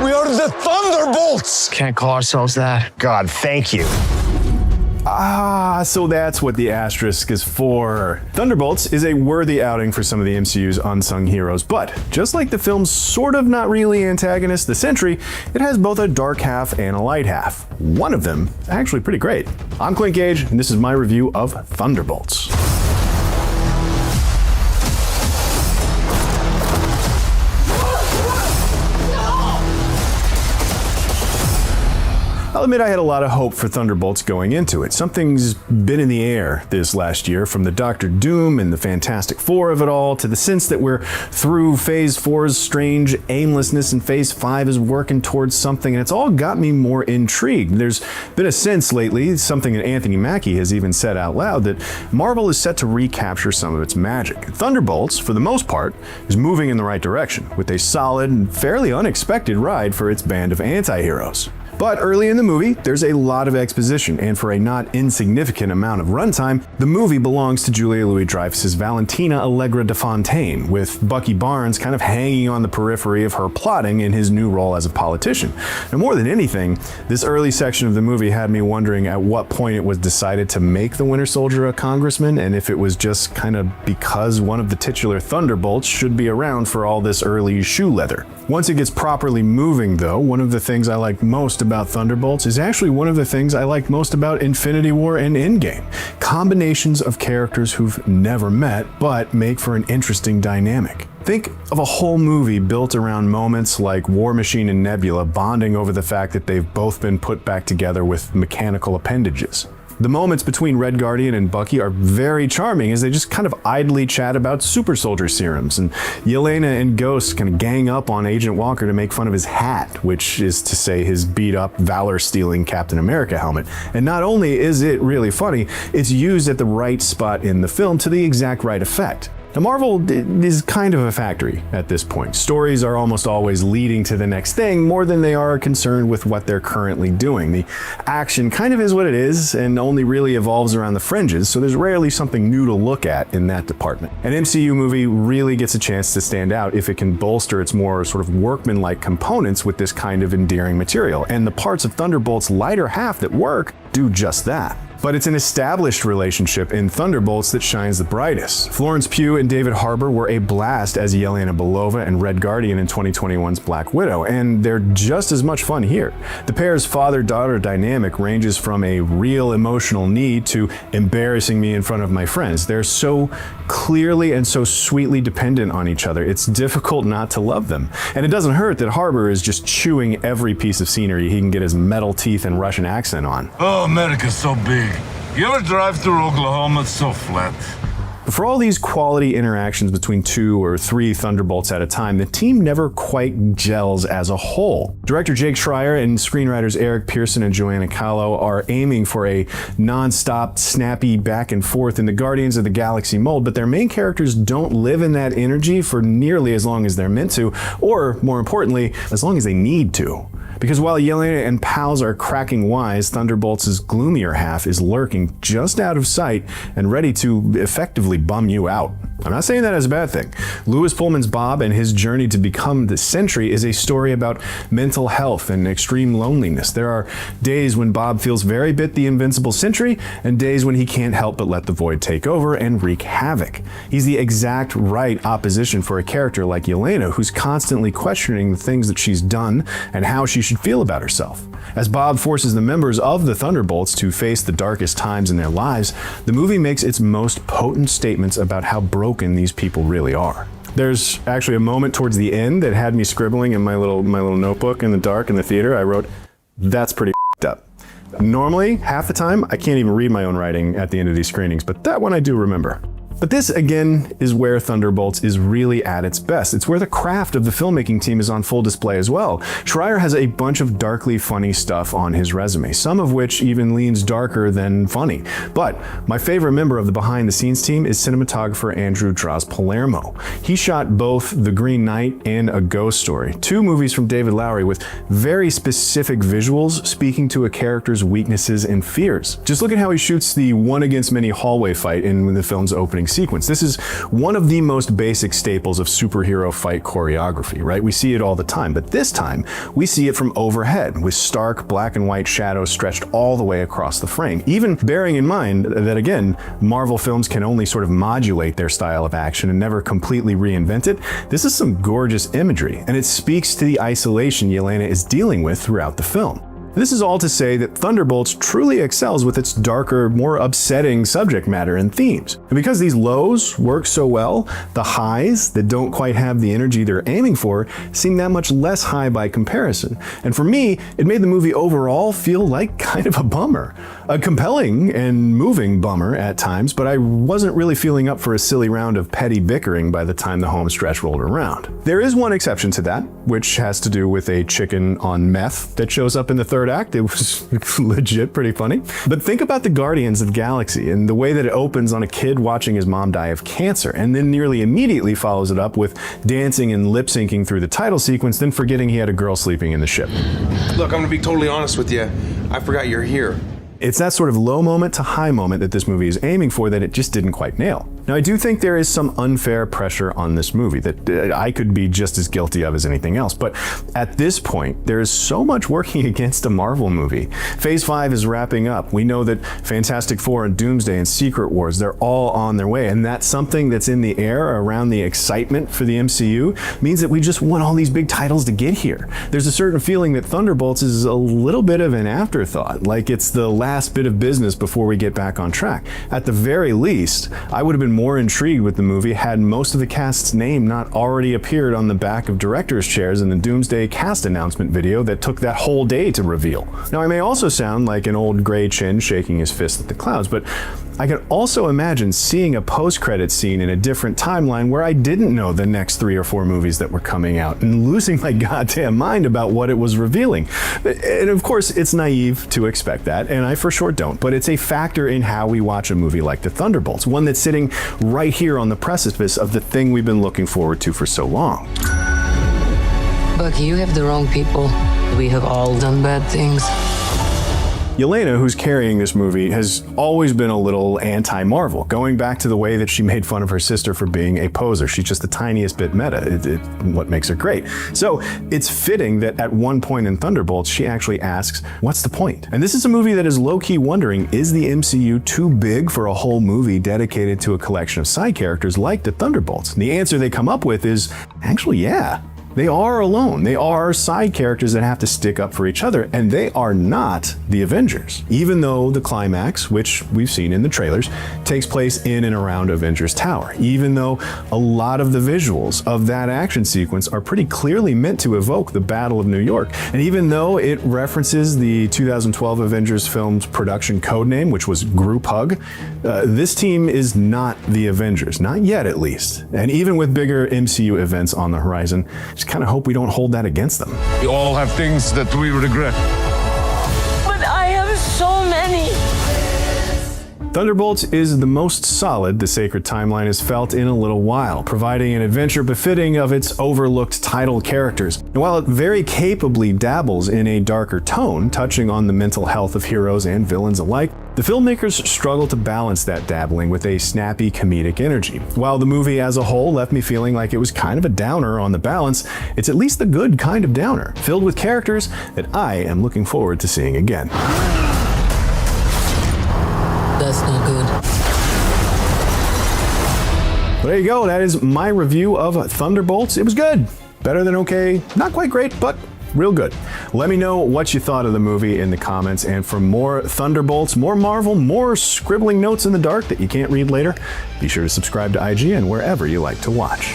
We are the Thunderbolts! Can't call ourselves that. God, thank you. So that's what the asterisk is for. Thunderbolts is a worthy outing for some of the MCU's unsung heroes, but just like the film's sort of not really antagonist, the Sentry, it has both a dark half and a light half. One of them actually pretty great. I'm Clint Gage, and this is my review of Thunderbolts. I'll admit I had a lot of hope for Thunderbolts going into it. Something's been in the air this last year, from the Doctor Doom and the Fantastic Four of it all, to the sense that we're through Phase 4's strange aimlessness and Phase 5 is working towards something, and it's all got me more intrigued. There's been a sense lately, something that Anthony Mackie has even said out loud, that Marvel is set to recapture some of its magic. Thunderbolts, for the most part, is moving in the right direction, with a solid and fairly unexpected ride for its band of anti-heroes. But early in the movie, there's a lot of exposition, and for a not insignificant amount of runtime, the movie belongs to Julia Louis-Dreyfus's Valentina Allegra de Fontaine, with Bucky Barnes kind of hanging on the periphery of her plotting in his new role as a politician. Now, more than anything, this early section of the movie had me wondering at what point it was decided to make the Winter Soldier a congressman, and if it was just kind of because one of the titular Thunderbolts should be around for all this early shoe leather. Once it gets properly moving, though, one of the things I like most about Thunderbolts is actually one of the things I like most about Infinity War and Endgame. Combinations of characters who've never met, but make for an interesting dynamic. Think of a whole movie built around moments like War Machine and Nebula bonding over the fact that they've both been put back together with mechanical appendages. The moments between Red Guardian and Bucky are very charming as they just kind of idly chat about super soldier serums, and Yelena and Ghost kind of gang up on Agent Walker to make fun of his hat, which is to say his beat-up, valor-stealing Captain America helmet. And not only is it really funny, it's used at the right spot in the film to the exact right effect. Now, Marvel is kind of a factory at this point. Stories are almost always leading to the next thing more than they are concerned with what they're currently doing. The action kind of is what it is and only really evolves around the fringes, so there's rarely something new to look at in that department. An MCU movie really gets a chance to stand out if it can bolster its more sort of workman-like components with this kind of endearing material, and the parts of Thunderbolt's lighter half that work do just that. But it's an established relationship in Thunderbolts that shines the brightest. Florence Pugh and David Harbour were a blast as Yelena Belova and Red Guardian in 2021's Black Widow, and they're just as much fun here. The pair's father-daughter dynamic ranges from a real emotional need to embarrassing me in front of my friends. They're so clearly and so sweetly dependent on each other, it's difficult not to love them. And it doesn't hurt that Harbour is just chewing every piece of scenery he can get his metal teeth and Russian accent on. Oh, America's so big. You ever drive through Oklahoma? It's so flat. But for all these quality interactions between 2 or 3 Thunderbolts at a time, the team never quite gels as a whole. Director Jake Schreier and screenwriters Eric Pearson and Joanna Kahlo are aiming for a non-stop, snappy back and forth in the Guardians of the Galaxy mold, but their main characters don't live in that energy for nearly as long as they're meant to, or more importantly, as long as they need to. Because while Yelena and pals are cracking wise, Thunderbolts' gloomier half is lurking just out of sight and ready to effectively bum you out. I'm not saying that as a bad thing. Lewis Pullman's Bob and his journey to become the Sentry is a story about mental health and extreme loneliness. There are days when Bob feels very bit the invincible Sentry, and days when he can't help but let the Void take over and wreak havoc. He's the exact right opposition for a character like Yelena, who's constantly questioning the things that she's done and how she should feel about herself. As Bob forces the members of the Thunderbolts to face the darkest times in their lives, the movie makes its most potent statements about how broken these people really are. There's actually a moment towards the end that had me scribbling in my little notebook in the dark in the theater. I wrote, "That's pretty f***ed up." Normally, half the time, I can't even read my own writing at the end of these screenings, but that one I do remember. But this, again, is where Thunderbolts is really at its best. It's where the craft of the filmmaking team is on full display as well. Schreier has a bunch of darkly funny stuff on his resume, some of which even leans darker than funny. But my favorite member of the behind-the-scenes team is cinematographer Andrew Draws Palermo. He shot both The Green Knight and A Ghost Story, 2 movies from David Lowery with very specific visuals speaking to a character's weaknesses and fears. Just look at how he shoots the one-against-many hallway fight in the film's opening sequence. This is one of the most basic staples of superhero fight choreography, right? We see it all the time, but this time we see it from overhead with stark black and white shadows stretched all the way across the frame. Even bearing in mind that, again, Marvel films can only sort of modulate their style of action and never completely reinvent it, this is some gorgeous imagery, and it speaks to the isolation Yelena is dealing with throughout the film. This is all to say that Thunderbolts truly excels with its darker, more upsetting subject matter and themes. And because these lows work so well, the highs that don't quite have the energy they're aiming for seem that much less high by comparison. And for me, it made the movie overall feel like kind of a bummer. A compelling and moving bummer at times, but I wasn't really feeling up for a silly round of petty bickering by the time the home stretch rolled around. There is one exception to that, which has to do with a chicken on meth that shows up in the third act. It was legit pretty funny. But think about the Guardians of the Galaxy and the way that it opens on a kid watching his mom die of cancer, and then nearly immediately follows it up with dancing and lip syncing through the title sequence, then forgetting he had a girl sleeping in the ship. Look, I'm gonna be totally honest with you. I forgot you're here. It's that sort of low moment to high moment that this movie is aiming for that it just didn't quite nail. Now, I do think there is some unfair pressure on this movie that I could be just as guilty of as anything else, but at this point, there is so much working against a Marvel movie. Phase 5 is wrapping up. We know that Fantastic Four and Doomsday and Secret Wars, they're all on their way, and that's something that's in the air around the excitement for the MCU means that we just want all these big titles to get here. There's a certain feeling that Thunderbolts is a little bit of an afterthought, like it's the last bit of business before we get back on track. At the very least, I would have been more intrigued with the movie had most of the cast's name not already appeared on the back of director's chairs in the Doomsday cast announcement video that took that whole day to reveal. Now, I may also sound like an old gray chin shaking his fist at the clouds, but I can also imagine seeing a post-credit scene in a different timeline where I didn't know the next 3 or 4 movies that were coming out and losing my goddamn mind about what it was revealing. And of course, it's naive to expect that, and I for sure don't, but it's a factor in how we watch a movie like the Thunderbolts, one that's sitting right here on the precipice of the thing we've been looking forward to for so long. Bucky, you have the wrong people. We have all done bad things. Yelena, who's carrying this movie, has always been a little anti-Marvel, going back to the way that she made fun of her sister for being a poser. She's just the tiniest bit meta, what makes her great. So it's fitting that at one point in Thunderbolts, she actually asks, what's the point? And this is a movie that is low-key wondering, is the MCU too big for a whole movie dedicated to a collection of side characters like the Thunderbolts? And the answer they come up with is, actually, yeah. They are alone. They are side characters that have to stick up for each other, and they are not the Avengers. Even though the climax, which we've seen in the trailers, takes place in and around Avengers Tower. Even though a lot of the visuals of that action sequence are pretty clearly meant to evoke the Battle of New York. And even though it references the 2012 Avengers film's production codename, which was Group Hug, this team is not the Avengers. Not yet, at least. And even with bigger MCU events on the horizon, kind of hope we don't hold that against them. We all have things that we regret. But I have so many. Thunderbolts is the most solid the sacred timeline has felt in a little while, providing an adventure befitting of its overlooked title characters. And while it very capably dabbles in a darker tone, touching on the mental health of heroes and villains alike, the filmmakers struggle to balance that dabbling with a snappy comedic energy. While the movie as a whole left me feeling like it was kind of a downer on the balance, it's at least the good kind of downer, filled with characters that I am looking forward to seeing again. That's not good. Well, there you go. That is my review of Thunderbolts. It was good. Better than okay. Not quite great, but real good. Let me know what you thought of the movie in the comments, and for more Thunderbolts, more Marvel, more scribbling notes in the dark that you can't read later, be sure to subscribe to IGN wherever you like to watch.